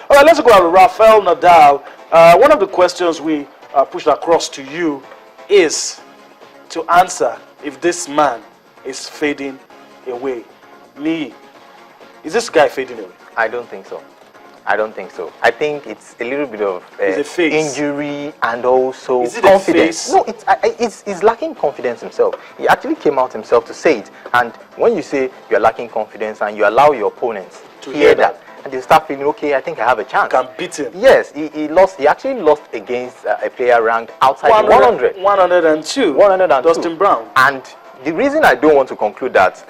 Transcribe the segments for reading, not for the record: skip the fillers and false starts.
All right, let's go about Rafael Nadal. One of the questions we pushed across to you is to answer if this man is fading away. Is this guy fading away? I don't think so. I don't think so. I think it's a little bit of injury and also confidence. No, it's lacking confidence himself. He actually came out himself to say it. And when you say you're lacking confidence and you allow your opponents to hear that, and they start feeling, okay, I think I have a chance. Can beat him. Yes, he lost. He actually lost against a player ranked outside 100. 102. 102. Dustin Brown. And the reason I don't want to conclude that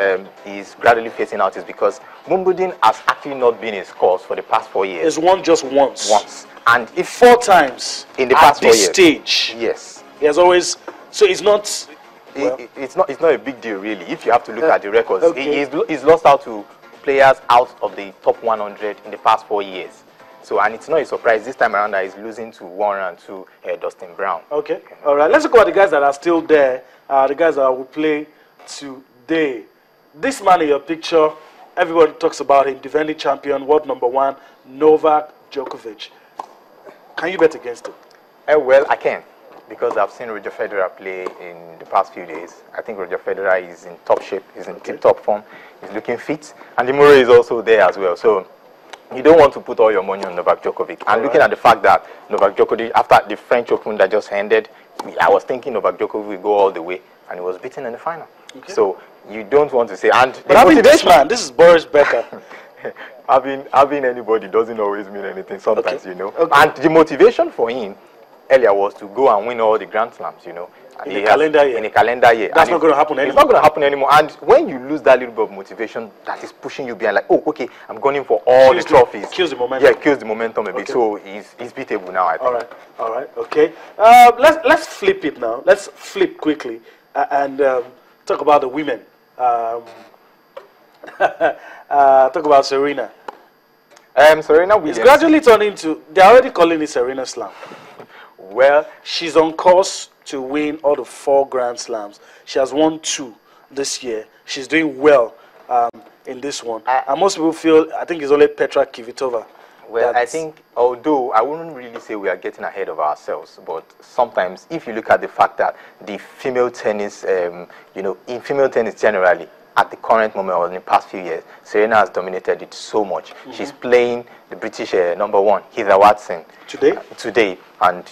he's gradually phasing out is because Wimbledon has actually not been his course for the past 4 years. It's won just once. Once. And if 4 times in the past 4 years. At this stage. Yes. He has always, so it's not... Well, it's not a big deal really if you have to look at the records. Okay. He's lost out to players out of the top 100 in the past 4 years. So, and it's not a surprise this time around that he's losing to 102 Dustin Brown. Okay. All right. Let's look at the guys that are still there. The guys that will play today. This man in your picture, everyone talks about him, defending champion, world #1, Novak Djokovic. Can you bet against him? Well, I can, because I've seen Roger Federer play in the past few days. I think Roger Federer is in top shape, he's in tip-top form, he's looking fit, and the Murray is also there as well. So you don't want to put all your money on Novak Djokovic. And looking at the fact that Novak Djokovic, after the French Open that just ended, I was thinking Novak Djokovic will go all the way, and he was beaten in the final. Okay. So you don't want to say, and but having this man, this is Boris Becker. having anybody doesn't always mean anything sometimes, okay. You know. Okay. And the motivation for him earlier was to go and win all the Grand Slams, you know. In a calendar year. In a calendar year. That's not going to happen anymore. It's not going to happen anymore. And when you lose that little bit of motivation, that is pushing you behind, like, oh, okay, I'm going for all the trophies. Kills the momentum. Yeah, kills the momentum a bit. So he's beatable now, I think. All right, okay. Let's flip it now. Let's flip quickly and talk about the women. Talk about Serena. Serena Williams. It's gradually turning to, they're already calling it Serena Slam. Well, she's on course to win all the 4 Grand Slams. She has won 2 this year. She's doing well in this one. And most people feel, I think it's only Petra Kvitova. Well, I think, although I wouldn't really say we are getting ahead of ourselves, but sometimes if you look at the fact that the female tennis, you know, in female tennis generally, at the current moment or in the past few years, Serena has dominated it so much. Mm-hmm. She's playing the British #1, Heather Watson. Today. And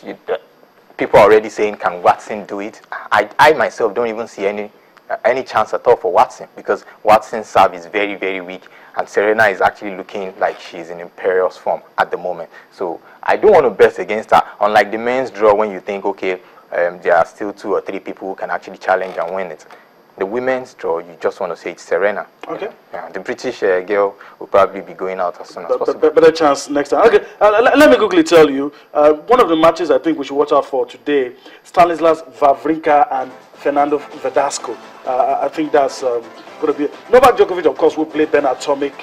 people are already saying, can Watson do it? I myself don't even see any chance at all for Watson, because Watson's serve is very, very weak, and Serena is actually looking like she's in imperious form at the moment. So I don't want to bet against her, unlike the men's draw when you think, okay, there are still 2 or 3 people who can actually challenge and win it. The women's draw, you just want to say it's Serena. Okay. Yeah, the British girl will probably be going out as soon as possible. Better chance next time. Okay, let me quickly tell you, one of the matches I think we should watch out for today, Stanislas Wawrinka and Fernando Verdasco. I think that's going to be... Novak Djokovic, of course, will play Ben Atomic.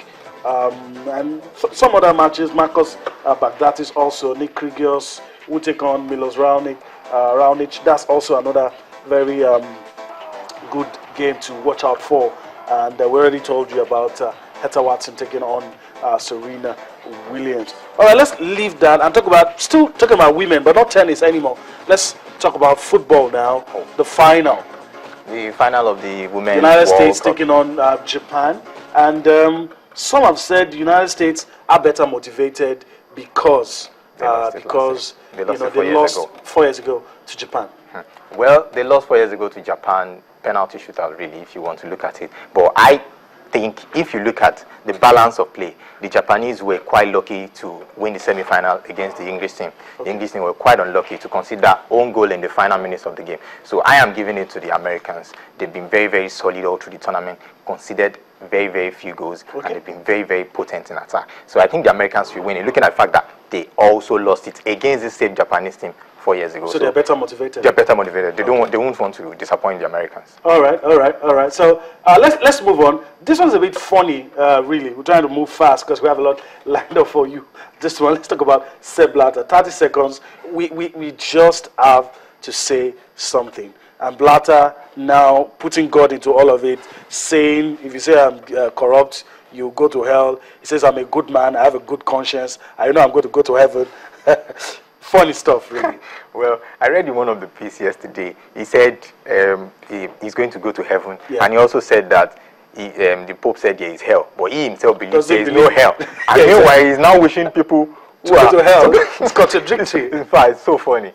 And some other matches, Marcos Baghdatis also, Nick Kyrgios will take on Milos Raonic. That's also another very... good game to watch out for, and we already told you about Heather Watson taking on Serena Williams. All right, let's leave that and still talking about women, but not tennis anymore. Let's talk about football now. The final of the women's United States taking on Japan, and some have said the United States are better motivated because they lost 4 years ago to Japan. Well, they lost 4 years ago to Japan. Penalty shootout, really, if you want to look at it. But I think if you look at the balance of play, the Japanese were quite lucky to win the semi-final against the English team. Okay. The English team were quite unlucky to concede that own goal in the final minutes of the game. So I am giving it to the Americans. They've been very, very solid all through the tournament, conceded very, very few goals, and they've been very, very potent in attack. So I think the Americans will win it, looking at the fact that they also lost it against the same Japanese team 4 years ago. So they're better motivated. They're better motivated. They won't want to disappoint the Americans. All right. So let's move on. This one's a bit funny, really. We're trying to move fast because we have a lot lined up for you. This one, let's talk about Sepp Blatter. 30 seconds. We just have to say something. And Blatter now putting God into all of it, saying, if you say I'm corrupt, you go to hell. He says, I'm a good man, I have a good conscience, I know I'm going to go to heaven. Funny stuff, really. Well, I read in one of the pieces yesterday, he said he's going to go to heaven, Yeah. and he also said that the Pope said there is hell, but he himself believes Doesn't there is believe. no hell. And Yeah, meanwhile, he's now wishing people To go to hell. It's contradictory. In fact, it's so funny.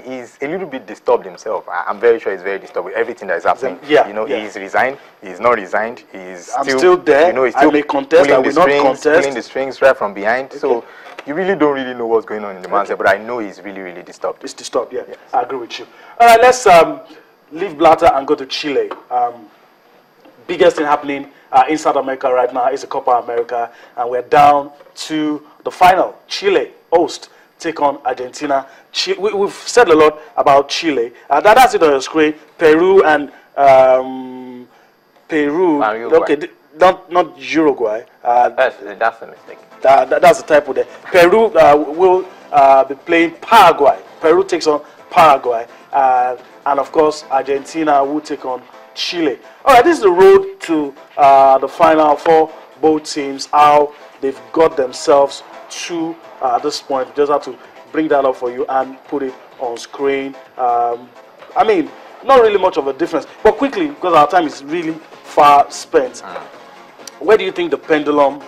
He's a little bit disturbed himself. I'm very sure he's very disturbed with everything that is happening. Yeah, you know, yeah. he's resigned. He's not resigned. He's I'm still there. You know, he's I still may contest, I pulling will the not strings, contest. pulling the strings right from behind. So you really don't really know what's going on in the man's head, but I know he's really, really disturbed. It's disturbed, yeah. Yes. I agree with you. All right, let's leave Blatter and go to Chile. Biggest thing happening in South America right now is the Copa America, and we're down to the final. Chile, host, take on Argentina. We've said a lot about Chile. That's it on your screen. Peru and Peru. Okay, not Uruguay. That's a mistake. That's the typo there. Peru will be playing Paraguay. Peru takes on Paraguay. And of course, Argentina will take on Chile. All right, this is the road to the final for both teams, how they've got themselves to this point. Just have to bring that up for you and put it on screen. I mean, not really much of a difference. But quickly, because our time is really far spent, where do you think the pendulum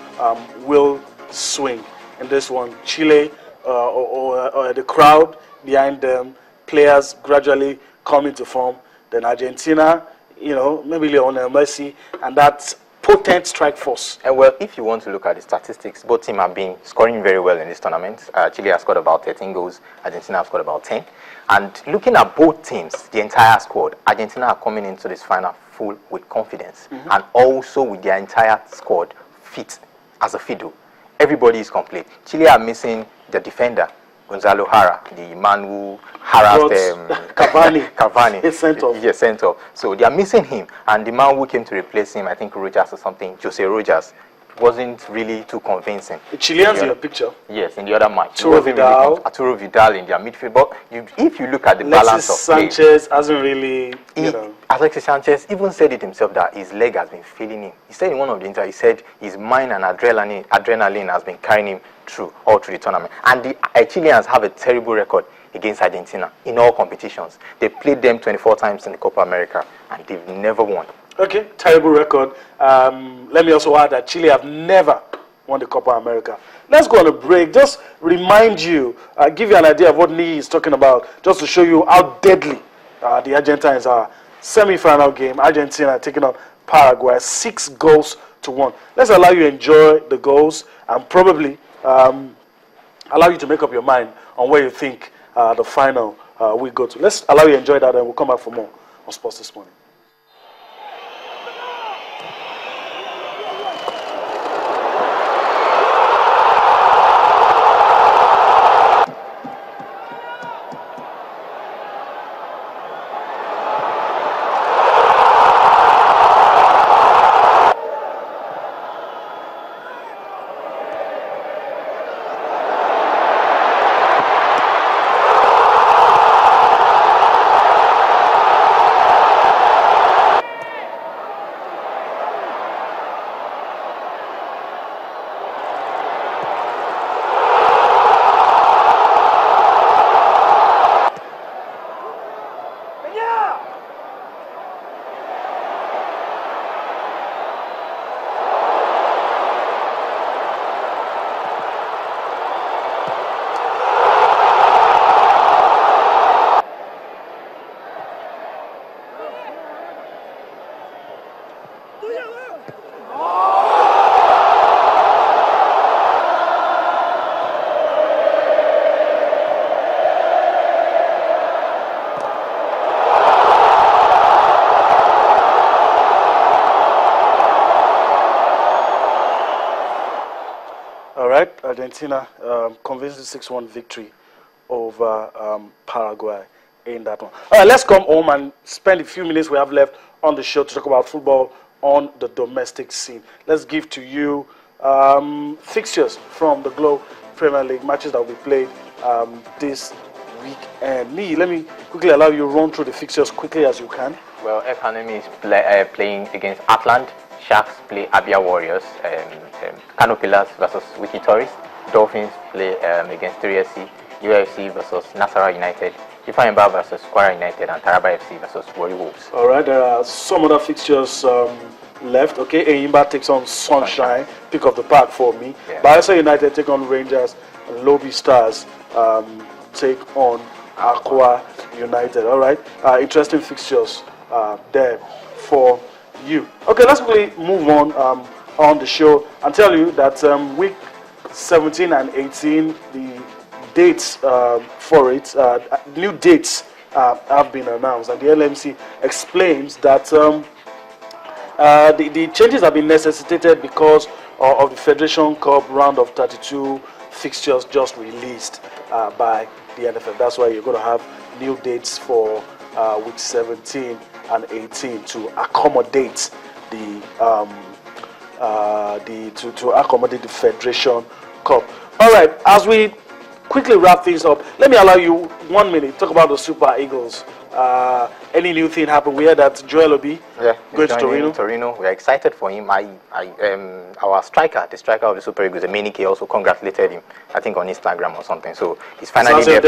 will swing in this one? Chile or the crowd behind them, players gradually coming to form, then Argentina, you know, maybe Lionel Messi, and that potent strike force. Well, if you want to look at the statistics, both teams have been scoring very well in this tournament. Chile has scored about 13 goals, Argentina have scored about 10. And looking at both teams, the entire squad, Argentina are coming into this final full with confidence, and also with their entire squad fit as a fiddle. Everybody is complete. Chile are missing the defender, Gonzalo Jara, the man who harassed Cavani. He's sent off. Yes, sent off. So they are missing him, and the man who came to replace him, I think Rogers or something, Jose Rogers, wasn't really too convincing. The Chileans in your picture? Yes, in the other match. Arturo Vidal. Arturo Vidal in their midfield. But if you look at the balance of play, Sanchez hasn't really, Alexis Sanchez even said it himself that his leg has been failing him. He said in one of the interviews, he said his mind and adrenaline has been carrying him all through the tournament. And the Chileans have a terrible record against Argentina in all competitions. They played them 24 times in the Copa America, and they've never won. Okay, terrible record. Let me also add that Chile have never won the Copa America. Let's go on a break. Just remind you, give you an idea of what Nee is talking about, just to show you how deadly the Argentines are. Semi-final game, Argentina taking on Paraguay, 6-1. Let's allow you to enjoy the goals and probably allow you to make up your mind on where you think the final will go to. Let's allow you to enjoy that, and we'll come back for more on Sports This Morning. Argentina convincing 6-1 victory over Paraguay in that one. All right, let's come home and spend a few minutes we have left on the show to talk about football on the domestic scene. Let's give to you fixtures from the Globe Premier League, matches that will be played this week. And let me quickly allow you to run through the fixtures quickly as you can. Well, Academy is playing against Atlant. Sharks play Abia Warriors. Kano Pillars versus Wiki Tourists. Dolphins play against 3SC. UFC versus Nasarawa United. Ifeanyi versus Kwara United, and Taraba FC versus Warri Wolves. All right, there are some other fixtures left. Okay, Eyimba takes on Sunshine, pick of the pack for me. Yeah. Bayelsa United take on Rangers, and Lobby Stars take on Aqua United. All right, interesting fixtures there for you. Okay, let's quickly move on the show and tell you that week 17 and 18, the dates for it, new dates have been announced, and the LMC explains that the changes have been necessitated because of the Federation Cup round of 32 fixtures just released by the NFF. That's why you're going to have new dates for week 17 and 18 to accommodate to accommodate the Federation Cup. All right, as we quickly wrap things up, let me allow you 1 minute talk about the Super Eagles. Any new thing happened? We heard that Joel Obi going to Torino. We are excited for him. Our striker, the striker of the Super Eagles, Emenike, also congratulated him, I think on Instagram or something. So he's finally there.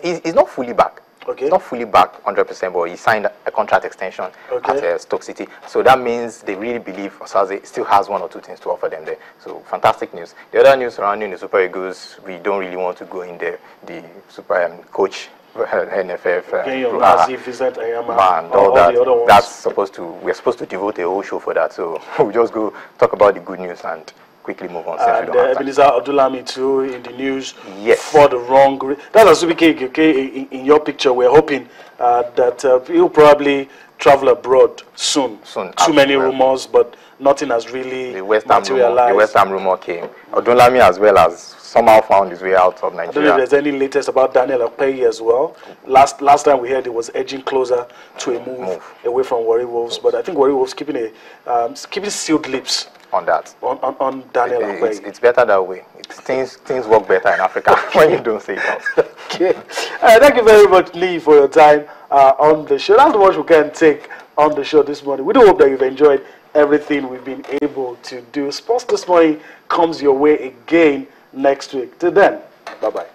He's not fully back. Okay. He's not fully back 100%, but he signed a contract extension at Stoke City. So that means they really believe Osaze still has 1 or 2 things to offer them there. So fantastic news. The other news surrounding the Super Eagles, we don't really want to go in there. The Super coach, NFF, we're supposed to devote a whole show for that. So we'll just go talk about the good news and quickly move on. And Ebenezer Odulami too in the news for the wrong. That's a okay. In your picture, we're hoping that he'll probably travel abroad soon. Too many rumors, but nothing has really materialized. The West Ham rumor came. Odulami as well as somehow found his way out of Nigeria. I don't know if there's any latest about Daniel Akpeyi as well. Last time we heard it was edging closer to a move away from Warri Wolves, but I think Warri Wolves keeping sealed lips on that. On Daniel Akpeyi. It's better that way. Things work better in Africa when you don't say that. Okay. Thank you very much, Lee, for your time on the show. That's much we can take on the show this morning. We do hope that you've enjoyed everything we've been able to do. Sports This Morning comes your way again next week. Till then, bye-bye.